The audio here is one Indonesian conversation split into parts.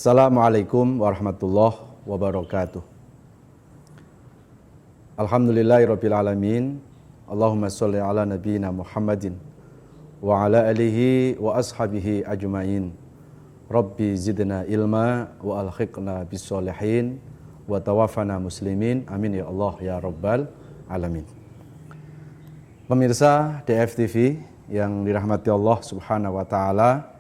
Assalamualaikum warahmatullahi wabarakatuh. Alhamdulillahirabbil alamin. Allahumma sholli ala nabiyyina Muhammadin wa ala alihi wa ashabihi ajmain. Rabbi zidna ilma wa alhiqna bis-sholihin wa tawaffana muslimin. Amin ya Allah ya rabbal alamin. Pemirsa DFTV yang dirahmati Allah Subhanahu wa taala,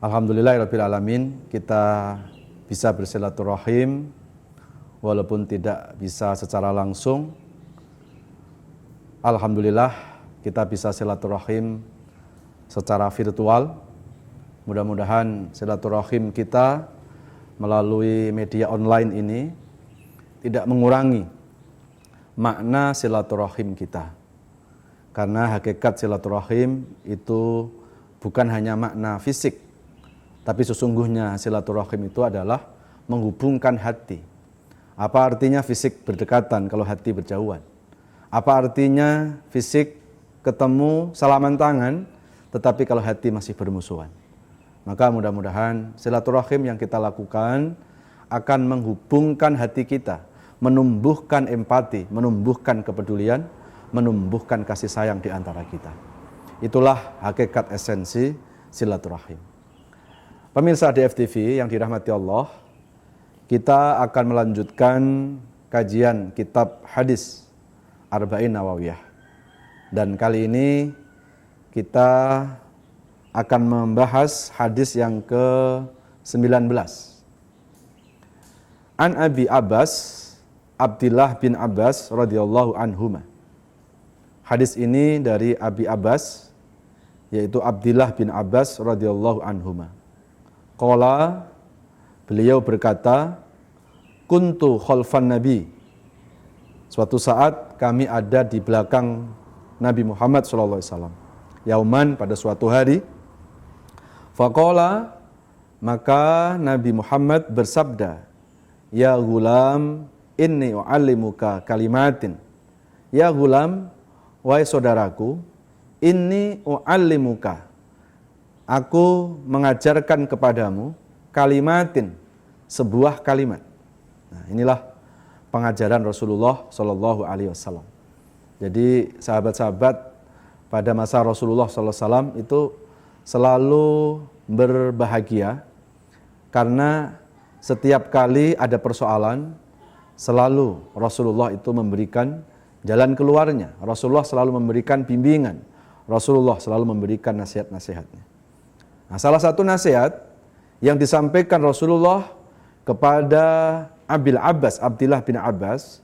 alhamdulillahirabbil alamin, kita bisa bersilaturahim walaupun tidak bisa secara langsung. Alhamdulillah kita bisa silaturahim secara virtual. Mudah-mudahan silaturahim kita melalui media online ini tidak mengurangi makna silaturahim kita. Karena hakikat silaturahim itu bukan hanya makna fisik, tapi sesungguhnya silaturahim itu adalah menghubungkan hati. Apa artinya fisik berdekatan kalau hati berjauhan? Apa artinya fisik ketemu salaman tangan, tetapi kalau hati masih bermusuhan? Maka mudah-mudahan silaturahim yang kita lakukan akan menghubungkan hati kita, menumbuhkan empati, menumbuhkan kepedulian, menumbuhkan kasih sayang di antara kita. Itulah hakikat esensi silaturahim. Pemirsa DFTV yang dirahmati Allah, kita akan melanjutkan kajian kitab hadis Arba'in Nawawiyah. Dan kali ini kita akan membahas hadis yang ke-19. An Abi Abbas, Abdillah bin Abbas radhiyallahu anhuma. Hadis ini dari Abi Abbas, yaitu Abdillah bin Abbas radhiyallahu anhuma. Qala, beliau berkata, kuntu khalfan nabi. Suatu saat kami ada di belakang Nabi Muhammad SAW. Yauman, pada suatu hari. Faqala, maka Nabi Muhammad bersabda, ya gulam, inni u'allimuka kalimatin. Ya gulam, wahai saudaraku, inni u'allimuka, aku mengajarkan kepadamu kalimatin, sebuah kalimat. Nah, inilah pengajaran Rasulullah Shallallahu Alaihi Wasallam. Jadi sahabat-sahabat pada masa Rasulullah Sallallahu Alaihi Wasallam itu selalu berbahagia karena setiap kali ada persoalan selalu Rasulullah itu memberikan jalan keluarnya. Rasulullah selalu memberikan bimbingan. Rasulullah selalu memberikan nasihat-nasihatnya. Nah, salah satu nasihat yang disampaikan Rasulullah kepada Abdillah bin Abbas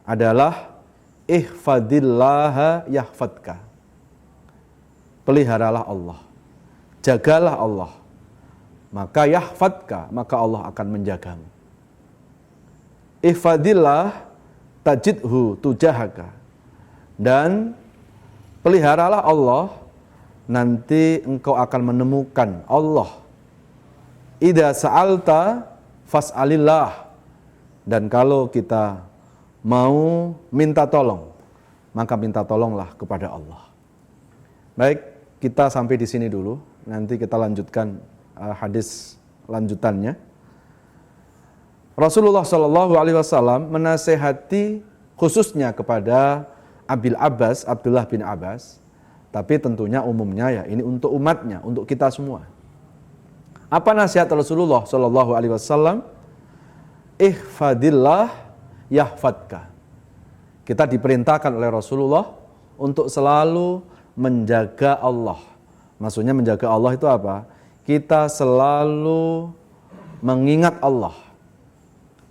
adalah ihfadillaha yahfadka. Peliharalah Allah, jagalah Allah, maka yahfadka, maka Allah akan menjagamu. Ihfadillah tajidhu tujahaka. Dan peliharalah Allah, nanti engkau akan menemukan Allah. Idza sa'alta fas'alillah. Dan kalau kita mau minta tolong, maka minta tolonglah kepada Allah. Baik, kita sampai di sini dulu. Nanti kita lanjutkan hadis lanjutannya. Rasulullah Shallallahu Alaihi Wasallam menasehati khususnya kepada Abdullah bin Abbas. Tapi tentunya umumnya ya, ini untuk umatnya, untuk kita semua. Apa nasihat Rasulullah Shallallahu Alaihi Wasallam? Ihfadillah yahfadka. Kita diperintahkan oleh Rasulullah untuk selalu menjaga Allah. Maksudnya menjaga Allah itu apa? Kita selalu mengingat Allah.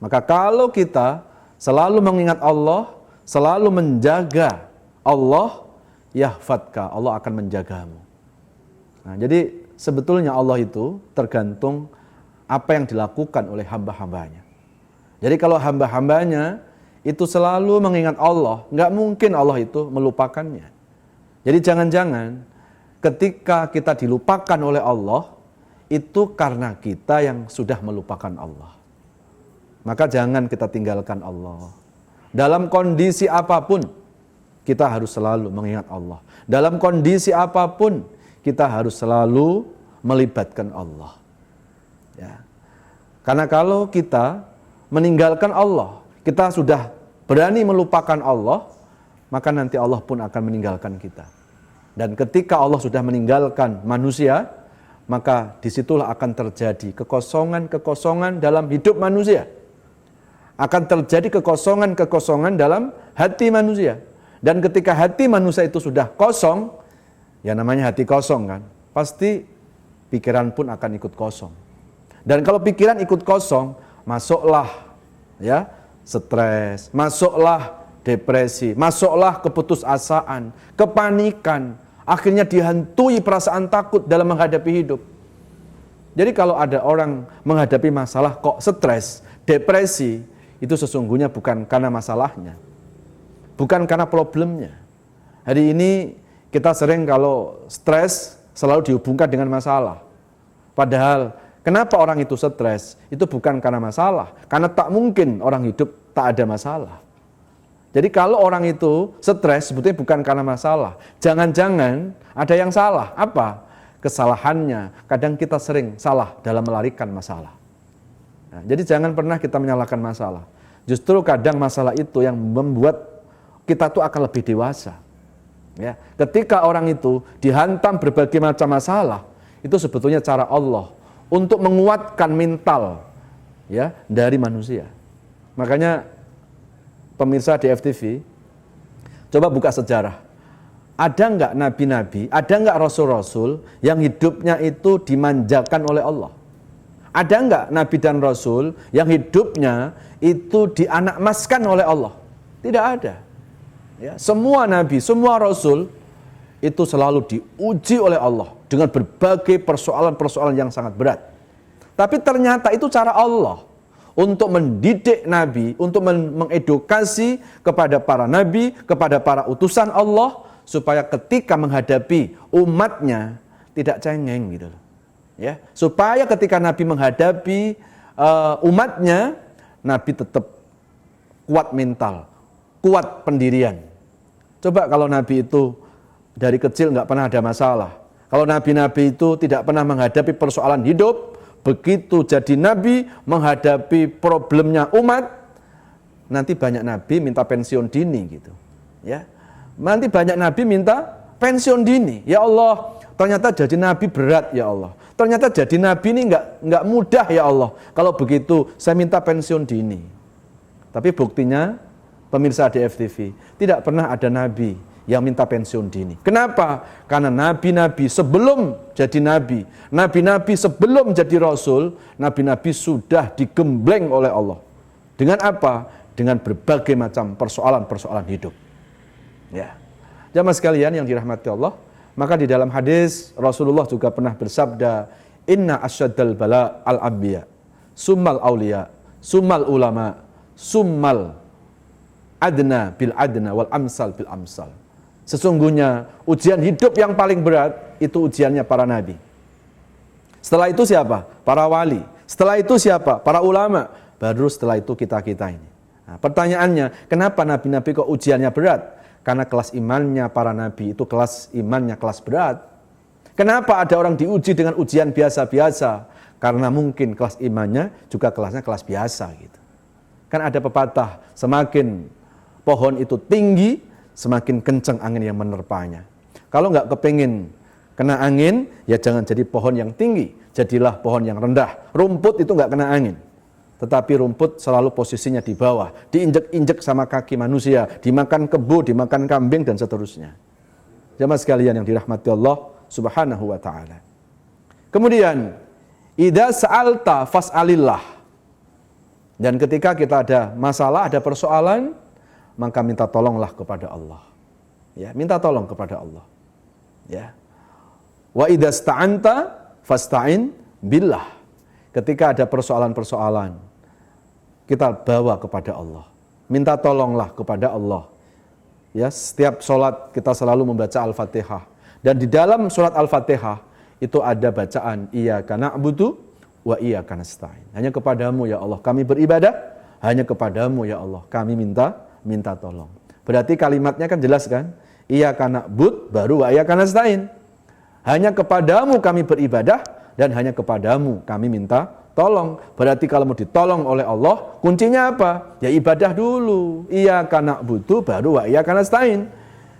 Maka kalau kita selalu mengingat Allah, selalu menjaga Allah, yahfadka, Allah akan menjagamu. Nah, jadi sebetulnya Allah itu tergantung apa yang dilakukan oleh hamba-hambanya. Jadi kalau hamba-hambanya itu selalu mengingat Allah, nggak mungkin Allah itu melupakannya. Jadi jangan-jangan ketika kita dilupakan oleh Allah, itu karena kita yang sudah melupakan Allah. Maka jangan kita tinggalkan Allah. Dalam kondisi apapun, kita harus selalu mengingat Allah. Dalam kondisi apapun, kita harus selalu melibatkan Allah. Ya. Karena kalau kita meninggalkan Allah, kita sudah berani melupakan Allah, maka nanti Allah pun akan meninggalkan kita. Dan ketika Allah sudah meninggalkan manusia, maka disitulah akan terjadi kekosongan-kekosongan dalam hidup manusia. Akan terjadi kekosongan-kekosongan dalam hati manusia. Dan ketika hati manusia itu sudah kosong, ya namanya hati kosong kan, pasti pikiran pun akan ikut kosong. Dan kalau pikiran ikut kosong, masuklah ya stres, masuklah depresi, masuklah keputusasaan, kepanikan, akhirnya dihantui perasaan takut dalam menghadapi hidup. Jadi kalau ada orang menghadapi masalah kok stres, depresi, itu sesungguhnya bukan karena masalahnya, bukan karena problemnya. Hari ini kita sering kalau stres selalu dihubungkan dengan masalah. Padahal kenapa orang itu stres? Itu bukan karena masalah. Karena tak mungkin orang hidup tak ada masalah. Jadi kalau orang itu stres sebetulnya bukan karena masalah. Jangan-jangan ada yang salah. Apa? Kesalahannya. Kadang kita sering salah dalam melarikan masalah. Nah, jadi jangan pernah kita menyalahkan masalah. Justru kadang masalah itu yang membuat kita tuh akan lebih dewasa. Ya, ketika orang itu dihantam berbagai macam masalah, itu sebetulnya cara Allah untuk menguatkan mental ya dari manusia. Makanya pemirsa di FTV, coba buka sejarah. Ada enggak nabi-nabi, ada enggak rasul-rasul yang hidupnya itu dimanjakan oleh Allah? Ada enggak nabi dan rasul yang hidupnya itu dianakmaskan oleh Allah? Tidak ada. Ya, semua nabi, semua rasul itu selalu diuji oleh Allah dengan berbagai persoalan-persoalan yang sangat berat. Tapi ternyata itu cara Allah untuk mendidik nabi, untuk mengedukasi kepada para nabi, kepada para utusan Allah, supaya ketika menghadapi umatnya tidak cengeng gitu loh. Ya, supaya ketika nabi menghadapi umatnya, nabi tetap kuat mental, kuat pendirian. Coba kalau nabi itu dari kecil nggak pernah ada masalah. Kalau nabi-nabi itu tidak pernah menghadapi persoalan hidup, begitu jadi nabi menghadapi problemnya umat, nanti banyak nabi minta pensiun dini gitu. Ya, nanti banyak nabi minta pensiun dini. Ya Allah, ternyata jadi nabi berat ya Allah. Ternyata jadi nabi ini nggak mudah ya Allah. Kalau begitu saya minta pensiun dini. Tapi buktinya pemirsa di FTV, tidak pernah ada nabi yang minta pensiun dini. Kenapa? Karena nabi-nabi sebelum jadi nabi, nabi-nabi sebelum jadi rasul, nabi-nabi sudah digembleng oleh Allah. Dengan apa? Dengan berbagai macam persoalan-persoalan hidup. Ya. Jamaah sekalian yang dirahmati Allah, maka di dalam hadis Rasulullah juga pernah bersabda, "Inna asyaddal bala al-anbiya, summal auliya, summal ulama, summal adna bil adna wal amsal bil amsal." Sesungguhnya ujian hidup yang paling berat itu ujiannya para nabi. Setelah itu siapa? Para wali. Setelah itu siapa? Para ulama. Baru setelah itu kita-kita ini. Nah, pertanyaannya, kenapa nabi-nabi kok ujiannya berat? Karena kelas imannya para nabi itu kelas imannya kelas berat. Kenapa ada orang diuji dengan ujian biasa-biasa? Karena mungkin kelas imannya juga kelasnya kelas biasa gitu. Kan ada pepatah, semakin pohon itu tinggi, semakin kencang angin yang menerpanya. Kalau nggak kepingin kena angin, ya jangan jadi pohon yang tinggi, jadilah pohon yang rendah. Rumput itu nggak kena angin, tetapi rumput selalu posisinya di bawah, diinjek-injek sama kaki manusia, dimakan kebo, dimakan kambing, dan seterusnya. Jamaah sekalian yang dirahmati Allah Subhanahu wa ta'ala. Kemudian, idza sa'alta fas'alillah. Dan ketika kita ada masalah, ada persoalan, maka minta tolonglah kepada Allah. Ya, minta tolong kepada Allah. Ya. Wa idza sta'anta fasta'in billah. Ketika ada persoalan-persoalan, kita bawa kepada Allah. Minta tolonglah kepada Allah. Ya, setiap sholat kita selalu membaca Al-Fatihah. Dan di dalam surat Al-Fatihah itu ada bacaan iyyaka na'budu wa iyyaka nasta'in. Hanya kepadamu ya Allah kami beribadah, hanya kepadamu ya Allah kami minta tolong. Berarti kalimatnya kan jelas kan? Iyyaka na'bud baru wa iyyaka nasta'in. Hanya kepadamu kami beribadah dan hanya kepadamu kami minta tolong. Berarti kalau mau ditolong oleh Allah, kuncinya apa? Ya ibadah dulu. Iyyaka na'budu baru wa iyyaka nasta'in.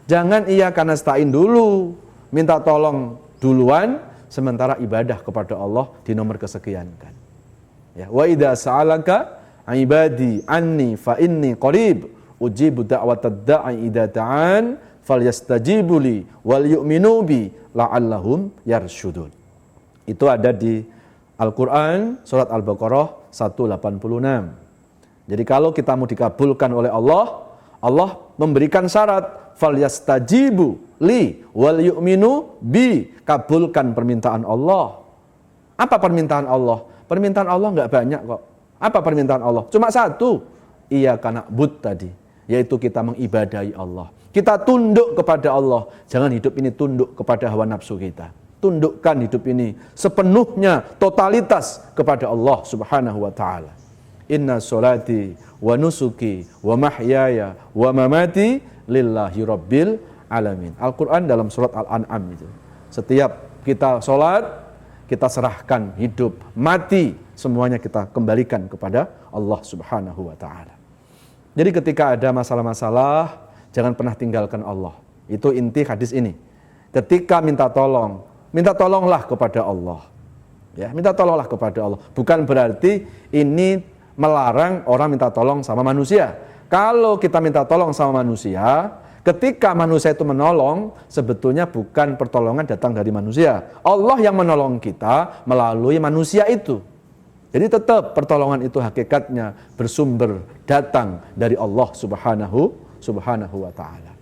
Jangan iyyaka nasta'in dulu, minta tolong duluan, sementara ibadah kepada Allah di nomor kesekiankan. Ya, wa idza sa'alaka ibadi anni fa inni qarib ujibu da'watad da'i idza da'an falyastajibuli wal yu'minu bi la'allahum yarsyudun. Itu ada di Al-Quran surat Al-Baqarah 186. Jadi kalau kita mau dikabulkan oleh Allah, Allah memberikan syarat falyastajibu li wal yu'minu bi, kabulkan permintaan Allah. Apa permintaan Allah? Permintaan Allah enggak banyak kok. Apa permintaan Allah? Cuma satu, iyyaka na'bud tadi, yaitu kita mengibadahi Allah. Kita tunduk kepada Allah. Jangan hidup ini tunduk kepada hawa nafsu kita. Tundukkan hidup ini sepenuhnya, totalitas kepada Allah Subhanahu wa ta'ala. Inna sholati wa nusuki wa mahyaya wa mamati lillahi rabbil alamin. Al-Quran dalam surat Al-An'am itu. Setiap kita sholat, kita serahkan hidup, mati, semuanya kita kembalikan kepada Allah Subhanahu wa ta'ala. Jadi ketika ada masalah-masalah, jangan pernah tinggalkan Allah. Itu inti hadis ini. Ketika minta tolong, minta tolonglah kepada Allah. Ya, minta tolonglah kepada Allah. Bukan berarti ini melarang orang minta tolong sama manusia. Kalau kita minta tolong sama manusia, ketika manusia itu menolong, sebetulnya bukan pertolongan datang dari manusia. Allah yang menolong kita melalui manusia itu. Jadi tetap pertolongan itu hakikatnya bersumber datang dari Allah Subhanahu wa ta'ala.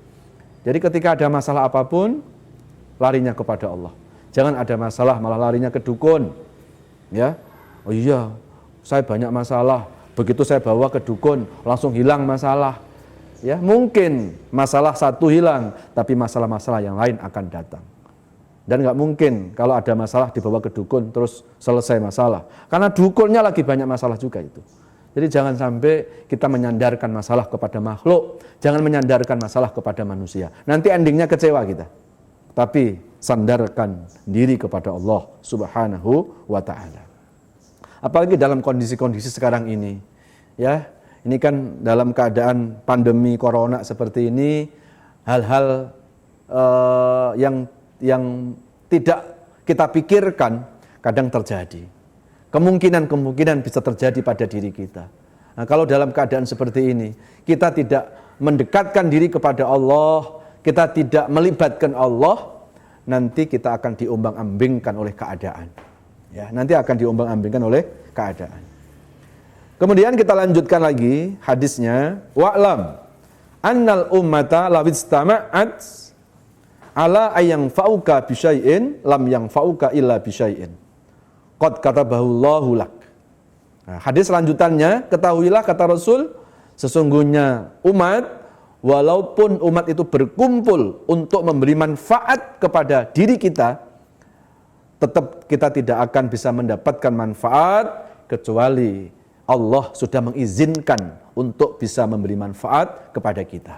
Jadi ketika ada masalah apapun, larinya kepada Allah. Jangan ada masalah malah larinya ke dukun. Ya, oh iya, saya banyak masalah. Begitu saya bawa ke dukun, langsung hilang masalah. Ya, mungkin masalah satu hilang, tapi masalah-masalah yang lain akan datang. Dan nggak mungkin kalau ada masalah dibawa ke dukun terus selesai masalah. Karena dukunnya lagi banyak masalah juga itu. Jadi jangan sampai kita menyandarkan masalah kepada makhluk, jangan menyandarkan masalah kepada manusia. Nanti endingnya kecewa kita. Tapi sandarkan diri kepada Allah Subhanahu wa ta'ala. Apalagi dalam kondisi-kondisi sekarang ini. Ya, ini kan dalam keadaan pandemi corona seperti ini, hal-hal yang tidak kita pikirkan kadang terjadi. Kemungkinan bisa terjadi pada diri kita. Nah, kalau dalam keadaan seperti ini, kita tidak mendekatkan diri kepada Allah, kita tidak melibatkan Allah, nanti kita akan diombang-ambingkan oleh keadaan. Ya, nanti akan diombang-ambingkan oleh keadaan. Kemudian kita lanjutkan lagi hadisnya, wa'lam annal ummata lawistama'at ala ayang fauka bisyai'in lam yang fauka illa bisyai'in qad katabahullahu lak. Nah, hadis lanjutannya, ketahuilah kata Rasul, sesungguhnya umat, walaupun umat itu berkumpul untuk memberi manfaat kepada diri kita, tetap kita tidak akan bisa mendapatkan manfaat kecuali Allah sudah mengizinkan untuk bisa memberi manfaat kepada kita.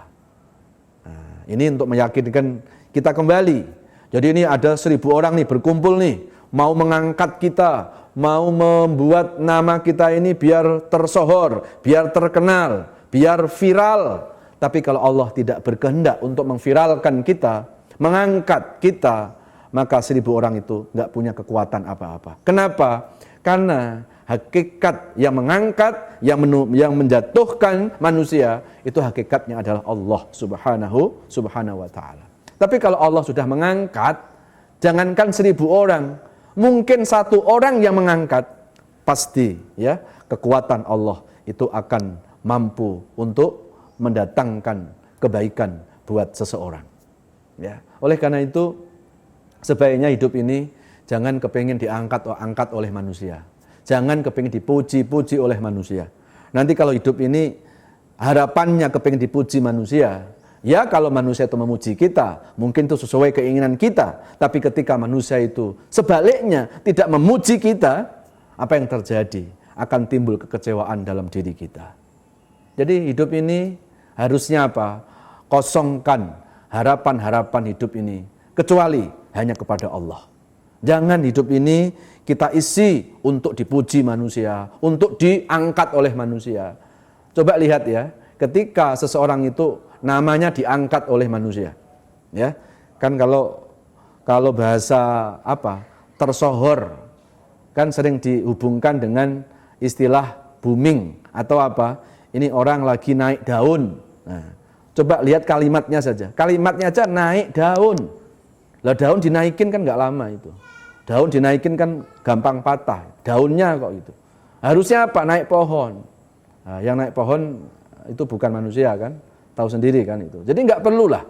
Nah, ini untuk meyakinkan kita kembali. Jadi ini ada 1000 orang nih berkumpul nih, mau mengangkat kita, mau membuat nama kita ini biar tersohor, biar terkenal, biar viral. Tapi kalau Allah tidak berkehendak untuk memviralkan kita, mengangkat kita, maka 1000 orang itu nggak punya kekuatan apa-apa. Kenapa? Karena hakikat yang mengangkat, yang menjatuhkan manusia, itu hakikatnya adalah Allah Subhanahu wa ta'ala. Tapi kalau Allah sudah mengangkat, jangankan 1000 orang, mungkin 1 orang yang mengangkat, pasti ya kekuatan Allah itu akan mampu untuk mendatangkan kebaikan buat seseorang. Ya, oleh karena itu sebaiknya hidup ini jangan kepingin diangkat oleh manusia. Jangan kepingin dipuji-puji oleh manusia. Nanti kalau hidup ini harapannya kepingin dipuji manusia, ya kalau manusia itu memuji kita, mungkin itu sesuai keinginan kita. Tapi ketika manusia itu sebaliknya tidak memuji kita, apa yang terjadi? Akan timbul kekecewaan dalam diri kita. Jadi hidup ini harusnya apa? Kosongkan harapan-harapan hidup ini, kecuali hanya kepada Allah. Jangan hidup ini kita isi untuk dipuji manusia, untuk diangkat oleh manusia. Coba lihat ya, ketika seseorang itu namanya diangkat oleh manusia, ya kan kalau bahasa tersohor kan sering dihubungkan dengan istilah booming atau ini orang lagi naik daun. Nah, coba lihat kalimatnya saja, kalimatnya aja naik daun. Lah daun dinaikin kan nggak lama itu. Daun dinaikin kan gampang patah, daunnya kok gitu. Harusnya naik pohon. Nah, yang naik pohon itu bukan manusia kan, tahu sendiri kan itu. Jadi nggak perlu lah,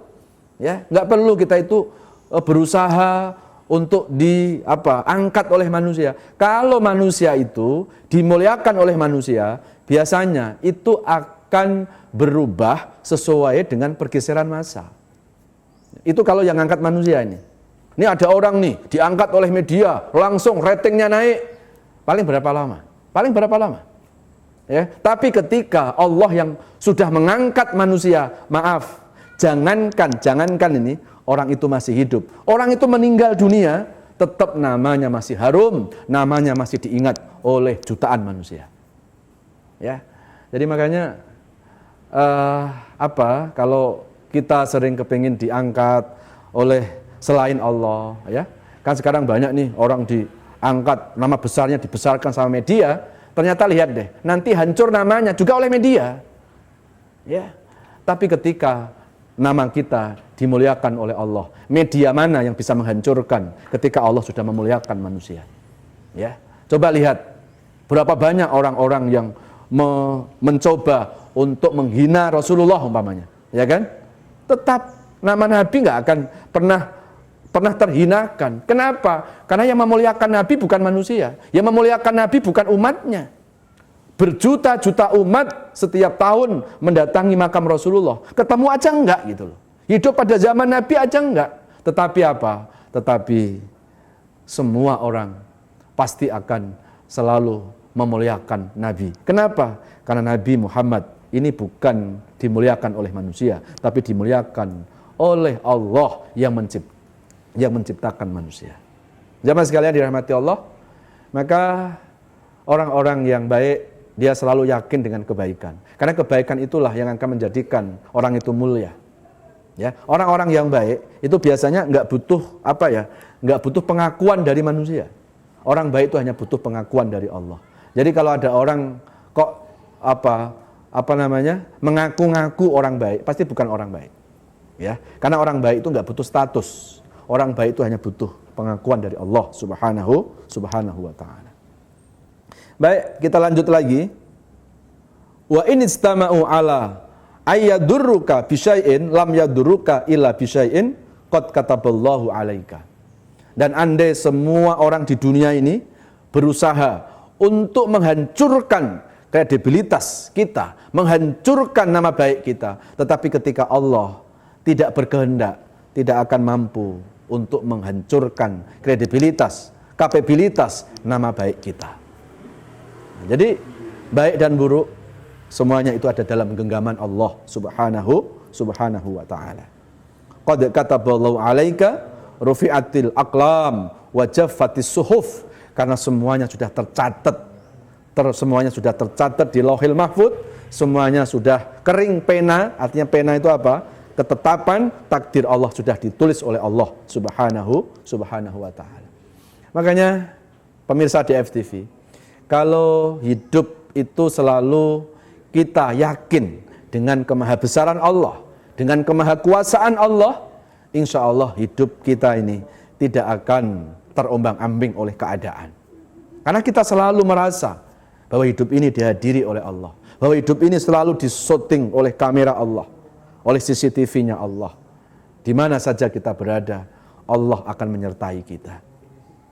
ya nggak perlu kita itu berusaha untuk angkat oleh manusia. Kalau manusia itu dimuliakan oleh manusia, biasanya itu akan berubah sesuai dengan pergeseran massa. Itu kalau yang angkat manusia ini. Ini ada orang nih diangkat oleh media, langsung ratingnya naik. Paling berapa lama? Paling berapa lama? Ya, tapi ketika Allah yang sudah mengangkat manusia, maaf, jangankan ini orang itu masih hidup. Orang itu meninggal dunia, tetap namanya masih harum, namanya masih diingat oleh jutaan manusia. Ya. Jadi makanya kalau kita sering kepingin diangkat oleh selain Allah, ya kan sekarang banyak nih orang diangkat, nama besarnya dibesarkan sama media, ternyata lihat deh, nanti hancur namanya juga oleh media, ya. Tapi ketika nama kita dimuliakan oleh Allah, media mana yang bisa menghancurkan ketika Allah sudah memuliakan manusia? Ya, coba lihat berapa banyak orang-orang yang mencoba untuk menghina Rasulullah umpamanya, ya kan? Tetap nama Nabi nggak akan pernah terhinakan. Kenapa? Karena yang memuliakan Nabi bukan manusia, yang memuliakan Nabi bukan umatnya. Berjuta-juta umat setiap tahun mendatangi makam Rasulullah, ketemu aja enggak gitu loh. Hidup pada zaman Nabi aja enggak. Tetapi semua orang pasti akan selalu memuliakan Nabi. Kenapa? Karena Nabi Muhammad ini bukan dimuliakan oleh manusia, tapi dimuliakan oleh Allah yang menciptakan manusia. Jamaah sekalian dirahmati Allah, maka orang-orang yang baik dia selalu yakin dengan kebaikan. Karena kebaikan itulah yang akan menjadikan orang itu mulia. Ya, orang-orang yang baik itu biasanya nggak butuh pengakuan dari manusia. Orang baik itu hanya butuh pengakuan dari Allah. Jadi kalau ada orang kok mengaku-ngaku orang baik, pasti bukan orang baik. Ya, karena orang baik itu nggak butuh status. Orang baik itu hanya butuh pengakuan dari Allah Subhanahu wa ta'ala. Baik, kita lanjut lagi. Wa in istama'u ala ayyadurruka bisyai'in lam yadurruka illa bisyai'in qad kataballahu alaika. Dan andai semua orang di dunia ini berusaha untuk menghancurkan kredibilitas kita, menghancurkan nama baik kita, tetapi ketika Allah tidak berkehendak, tidak akan mampu untuk menghancurkan kredibilitas, kapabilitas nama baik kita. Jadi baik dan buruk semuanya itu ada dalam genggaman Allah Subhanahu wa ta'ala. Qad kataballahu alaika rufi'atil aqlam wa jaffatis suhuf, karena semuanya sudah tercatat di Lauhil Mahfuz, semuanya sudah kering pena. Artinya pena itu apa? Ketetapan takdir Allah sudah ditulis oleh Allah Subhanahu wa ta'ala. Makanya pemirsa di FTV, kalau hidup itu selalu kita yakin dengan kemahabesaran Allah, dengan kemahakuasaan Allah, insya Allah hidup kita ini tidak akan terombang-ambing oleh keadaan. Karena kita selalu merasa bahwa hidup ini dihadiri oleh Allah, bahwa hidup ini selalu disyuting oleh kamera Allah, oleh CCTV-nya Allah. Di mana saja kita berada, Allah akan menyertai kita.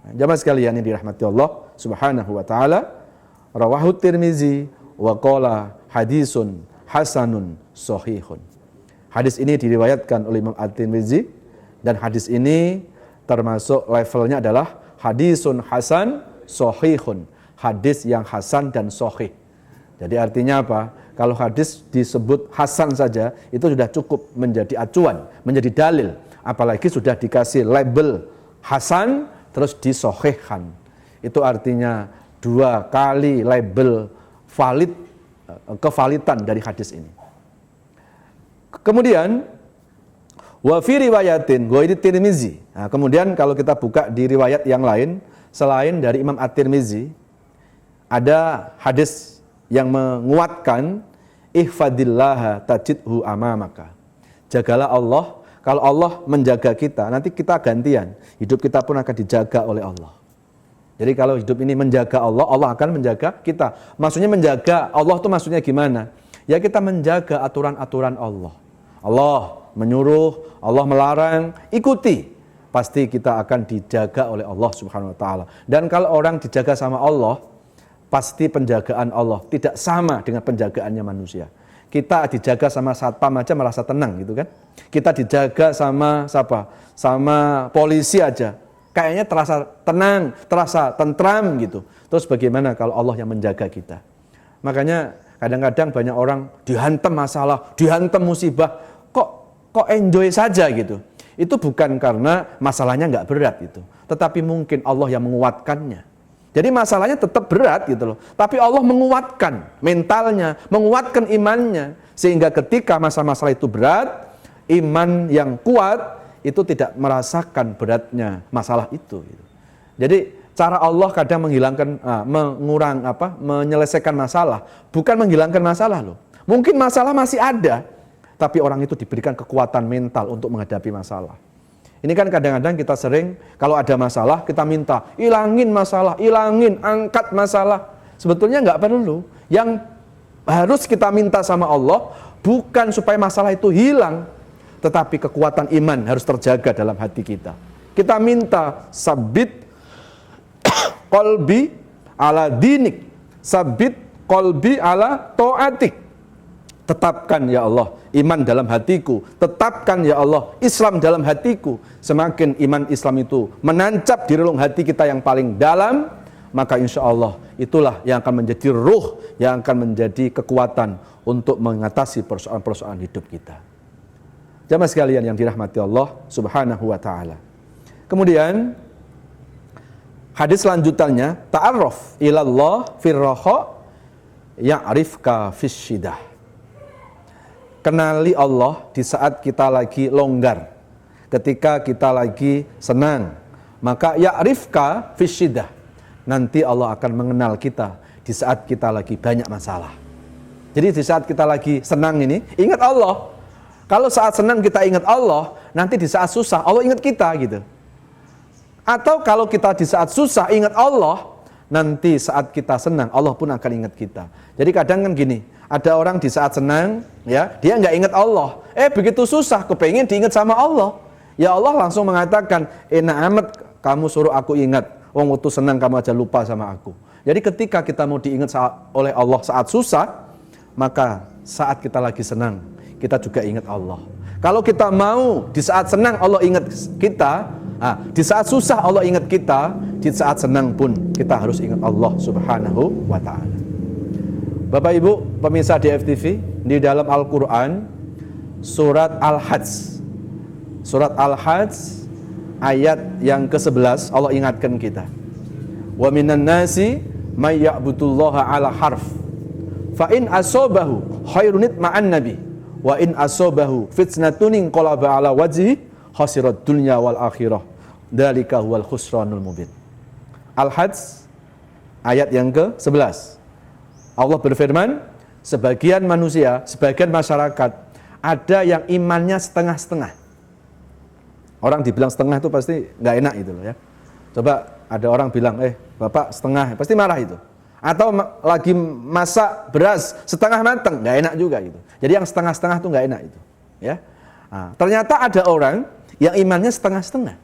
Jamaah sekalian yang dirahmati Allah Subhanahu wa ta'ala, rawahu Tirmizi wa qala hadisun hasanun sahihun. Hadis ini diriwayatkan oleh Imam At-Tirmizi, dan hadis ini termasuk levelnya adalah hadisun hasan sahihun, hadis yang hasan dan sahih. Jadi artinya apa? Kalau hadis disebut hasan saja itu sudah cukup menjadi acuan, menjadi dalil. Apalagi sudah dikasih label hasan, terus disohihkan. Itu artinya 2 kali label valid, kevalidan dari hadis ini. Kemudian wa fi riwayatin ghairi Tirmizi. Nah, kemudian kalau kita buka di riwayat yang lain selain dari Imam At-Tirmizi, ada hadis yang menguatkan ihfadillaha tajidhu amamaka. Jagalah Allah. Kalau Allah menjaga kita, nanti kita gantian. Hidup kita pun akan dijaga oleh Allah. Jadi kalau hidup ini menjaga Allah, Allah akan menjaga kita. Maksudnya menjaga Allah itu maksudnya gimana? Ya kita menjaga aturan-aturan Allah. Allah menyuruh, Allah melarang, ikuti. Pasti kita akan dijaga oleh Allah Subhanahu wa taala. Dan kalau orang dijaga sama Allah, pasti penjagaan Allah tidak sama dengan penjagaannya manusia. Kita dijaga sama satpam aja merasa tenang gitu kan. Kita dijaga sama siapa? Sama polisi aja. Kayaknya terasa tenang, terasa tentram gitu. Terus bagaimana kalau Allah yang menjaga kita? Makanya kadang-kadang banyak orang dihantam masalah, dihantam musibah, kok enjoy saja gitu. Itu bukan karena masalahnya nggak berat gitu. Tetapi mungkin Allah yang menguatkannya. Jadi masalahnya tetap berat gitu loh. Tapi Allah menguatkan mentalnya, menguatkan imannya. Sehingga ketika masalah-masalah itu berat, iman yang kuat itu tidak merasakan beratnya masalah itu. Gitu. Jadi cara Allah kadang menyelesaikan masalah. Bukan menghilangkan masalah loh. Mungkin masalah masih ada, tapi orang itu diberikan kekuatan mental untuk menghadapi masalah. Ini kan kadang-kadang kita sering kalau ada masalah kita minta ilangin masalah, ilangin, angkat masalah. Sebetulnya nggak perlu. Yang harus kita minta sama Allah bukan supaya masalah itu hilang, tetapi kekuatan iman harus terjaga dalam hati kita. Kita minta sabit qalbi ala dinik, sabit qalbi ala taatik. Tetapkan ya Allah iman dalam hatiku, tetapkan ya Allah Islam dalam hatiku. Semakin iman Islam itu menancap di relung hati kita yang paling dalam, maka insya Allah itulah yang akan menjadi ruh, yang akan menjadi kekuatan untuk mengatasi persoalan-persoalan hidup kita. Jamaah sekalian yang dirahmati Allah Subhanahu wa taala. Kemudian hadis lanjutannya, ta'arraf ilallah firraha ya'rifka fisyidah. Kenali Allah di saat kita lagi longgar, ketika kita lagi senang, maka ya'rifka fisyidah. Nanti Allah akan mengenal kita di saat kita lagi banyak masalah. Jadi di saat kita lagi senang ini, ingat Allah. Kalau saat senang kita ingat Allah, nanti di saat susah Allah ingat kita gitu. Atau kalau kita di saat susah ingat Allah, nanti saat kita senang Allah pun akan ingat kita. Jadi kadang kan gini, ada orang di saat senang, ya dia nggak ingat Allah. Begitu susah, kepengen diingat sama Allah. Ya Allah langsung mengatakan, enak amat kamu suruh aku ingat. Wong waktu senang kamu aja lupa sama aku. Jadi ketika kita mau diingat oleh Allah saat susah, maka saat kita lagi senang, kita juga ingat Allah. Kalau kita mau di saat senang Allah ingat kita, di saat susah Allah ingat kita, di saat senang pun kita harus ingat Allah Subhanahu wa ta'ala. Bapak Ibu pemirsa DFTV, di dalam Al-Quran surat Al-Hajj, surat Al-Hajj ayat yang ke-11 Allah ingatkan kita, wa minan nasi may ya'budullaha ala harf fa in asobahu khairun ma'an nabi wa in asobahu fitnatun inqalaba ala wajhi khasirat dunya wal akhirah dzalika huwal khusranul mubin. Al-Hajj ayat yang ke-11. Allah berfirman, sebagian manusia, sebagian masyarakat ada yang imannya setengah-setengah. Orang dibilang setengah itu pasti nggak enak itu loh ya. Coba ada orang bilang, Bapak setengah, pasti marah itu. Atau lagi masak beras setengah matang, nggak enak juga gitu. Jadi yang setengah-setengah itu nggak enak itu. Ya. Nah, ternyata ada orang yang imannya setengah-setengah.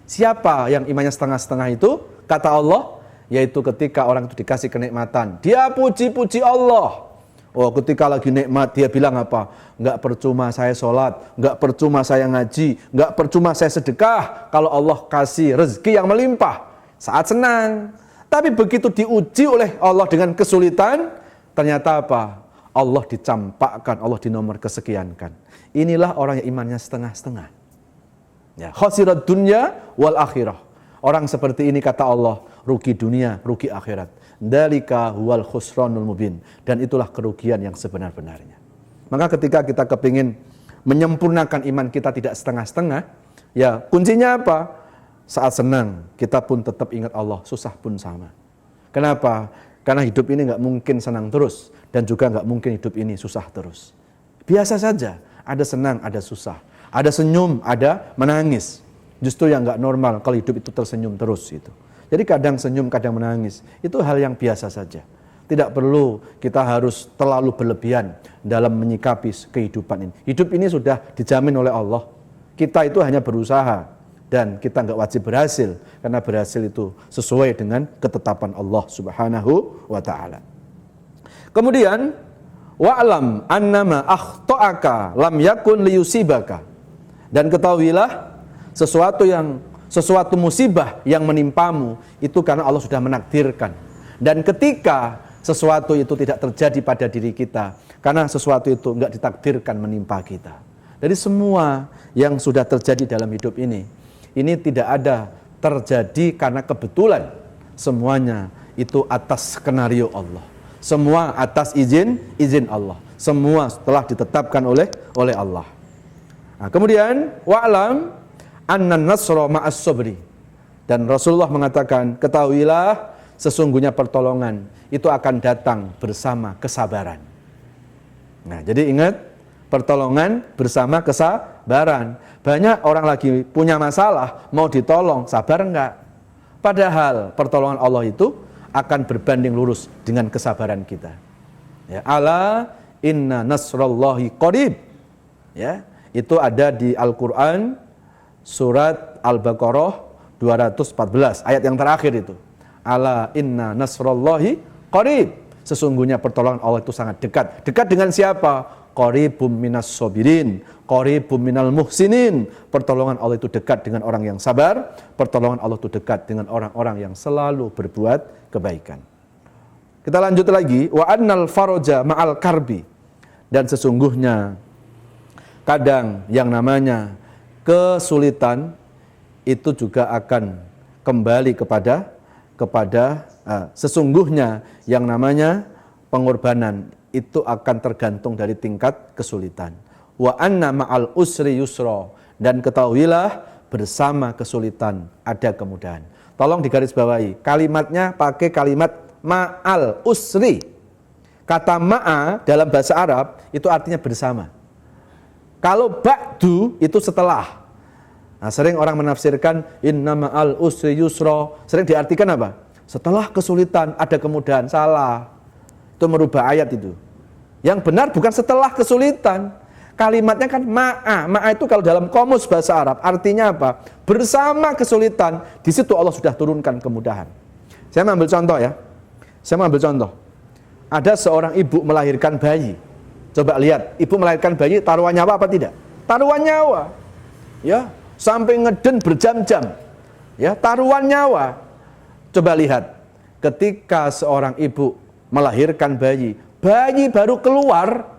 Siapa yang imannya setengah-setengah itu? Kata Allah, yaitu ketika orang itu dikasih kenikmatan, dia puji-puji Allah. Oh, ketika lagi nikmat dia bilang apa? Enggak percuma saya sholat, enggak percuma saya ngaji, enggak percuma saya sedekah kalau Allah kasih rezeki yang melimpah. Saat senang. Tapi begitu diuji oleh Allah dengan kesulitan, ternyata apa? Allah dicampakkan, Allah dinomor kesekiankan. Inilah orang yang imannya setengah-setengah. Ya, khasirat dunya wal akhirah. Orang seperti ini kata Allah, rugi dunia, rugi akhirat. Dzalika huwal khusranul mubin. Dan itulah kerugian yang sebenar-benarnya. Maka ketika kita kepingin menyempurnakan iman kita tidak setengah-setengah, ya kuncinya apa? Saat senang, kita pun tetap ingat Allah, susah pun sama. Kenapa? Karena hidup ini nggak mungkin senang terus, dan juga nggak mungkin hidup ini susah terus. Biasa saja, ada senang, ada susah. Ada senyum, ada menangis. Justru yang nggak normal kalau hidup itu tersenyum terus itu. Jadi kadang senyum, kadang menangis. Itu hal yang biasa saja. Tidak perlu kita harus terlalu berlebihan dalam menyikapi kehidupan ini. Hidup ini sudah dijamin oleh Allah. Kita itu hanya berusaha dan kita nggak wajib berhasil karena berhasil itu sesuai dengan ketetapan Allah Subhanahu wa taala. Kemudian wa'lam annama akhta'aka lam yakun liyusibaka. Dan ketahuilah sesuatu musibah yang menimpamu itu karena Allah sudah menakdirkan. Dan ketika sesuatu itu tidak terjadi pada diri kita, karena sesuatu itu enggak ditakdirkan menimpa kita. Dari semua yang sudah terjadi dalam hidup ini tidak ada terjadi karena kebetulan. Semuanya itu atas skenario Allah. Semua atas izin Allah. Semua telah ditetapkan oleh Allah. Nah, kemudian wa'lam annan nasra ma'as sabri. Dan Rasulullah mengatakan, ketahuilah sesungguhnya pertolongan itu akan datang bersama kesabaran. Nah, jadi ingat, pertolongan bersama kesabaran. Banyak orang lagi punya masalah, mau ditolong, sabar enggak? Padahal pertolongan Allah itu akan berbanding lurus dengan kesabaran kita. Ya, ala inna nasrallahi qarib. Ya, itu ada di Al-Qur'an surat Al-Baqarah 214, ayat yang terakhir itu. Ala inna nasrallahi qarib. Sesungguhnya pertolongan Allah itu sangat dekat. Dekat dengan siapa? Qaribum minas sabirin, qaribum minal muhsinin. Pertolongan Allah itu dekat dengan orang yang sabar. Pertolongan Allah itu dekat dengan orang-orang yang selalu berbuat kebaikan. Kita lanjut lagi. Wa annal faraja ma'al karbi. Dan sesungguhnya kadang yang namanya kesulitan itu juga akan kembali kepada sesungguhnya yang namanya pengorbanan itu akan tergantung dari tingkat kesulitan. Wa anna ma'al usri yusra. Dan ketahuilah bersama kesulitan ada kemudahan. Tolong digarisbawahi, kalimatnya pakai kalimat ma'al usri. Kata ma'a dalam bahasa Arab itu artinya bersama. Kalau ba'du itu setelah. Nah, sering orang menafsirkan inna ma'al usri yusra, sering diartikan apa? Setelah kesulitan ada kemudahan. Salah. Itu merubah ayat itu. Yang benar bukan setelah kesulitan. Kalimatnya kan ma'a. Ma'a itu kalau dalam kamus bahasa Arab artinya apa? Bersama kesulitan, di situ Allah sudah turunkan kemudahan. Saya ambil contoh ya. Ada seorang ibu melahirkan bayi. Coba lihat, ibu melahirkan bayi taruhan nyawa apa tidak? Taruhan nyawa. Ya, sampai ngeden berjam-jam. Ya, taruhan nyawa. Coba lihat, ketika seorang ibu melahirkan bayi baru keluar,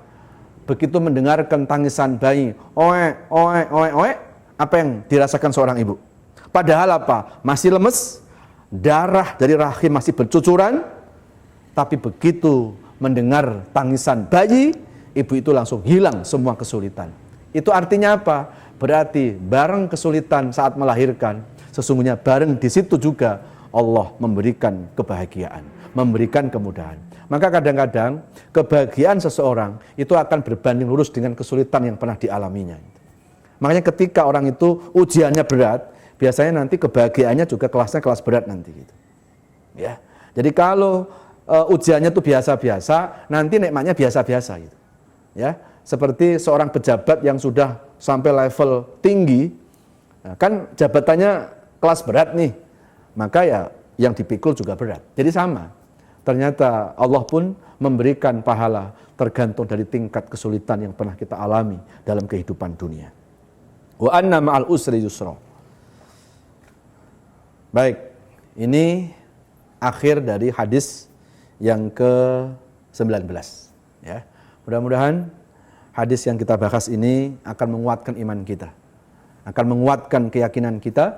begitu mendengarkan tangisan bayi, oe, apa yang dirasakan seorang ibu? Padahal apa? Masih lemes, darah dari rahim masih bercucuran, tapi begitu mendengar tangisan bayi, ibu itu langsung hilang semua kesulitan. Itu artinya apa? Berarti bareng kesulitan saat melahirkan, sesungguhnya bareng di situ juga Allah memberikan kebahagiaan, memberikan kemudahan. Maka kadang-kadang kebahagiaan seseorang itu akan berbanding lurus dengan kesulitan yang pernah dialaminya. Makanya ketika orang itu ujiannya berat, biasanya nanti kebahagiaannya juga kelasnya kelas berat nanti gitu. Ya. Jadi kalau ujiannya itu biasa-biasa, nanti nikmatnya biasa-biasa gitu. Ya, seperti seorang pejabat yang sudah sampai level tinggi, kan jabatannya kelas berat nih. Maka ya yang dipikul juga berat. Jadi sama. Ternyata Allah pun memberikan pahala tergantung dari tingkat kesulitan yang pernah kita alami dalam kehidupan dunia. Wa anna ma'al usri yusra. Baik, ini akhir dari hadis yang ke-19 ya. Mudah-mudahan hadis yang kita bahas ini akan menguatkan iman kita. Akan menguatkan keyakinan kita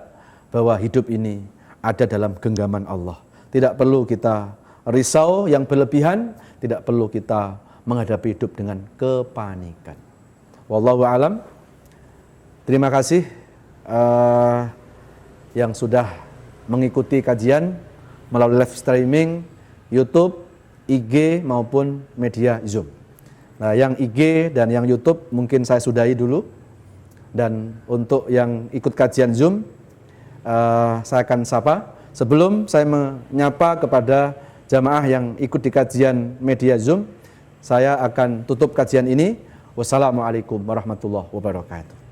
bahwa hidup ini ada dalam genggaman Allah. Tidak perlu kita risau yang berlebihan, tidak perlu kita menghadapi hidup dengan kepanikan. Wallahu a'lam. Terima kasih yang sudah mengikuti kajian melalui live streaming YouTube, IG maupun media Zoom. Nah, yang IG dan yang YouTube mungkin saya sudahi dulu. Dan untuk yang ikut kajian Zoom, saya akan sapa. Sebelum saya menyapa kepada jamaah yang ikut di kajian media Zoom, saya akan tutup kajian ini. Wassalamualaikum warahmatullahi wabarakatuh.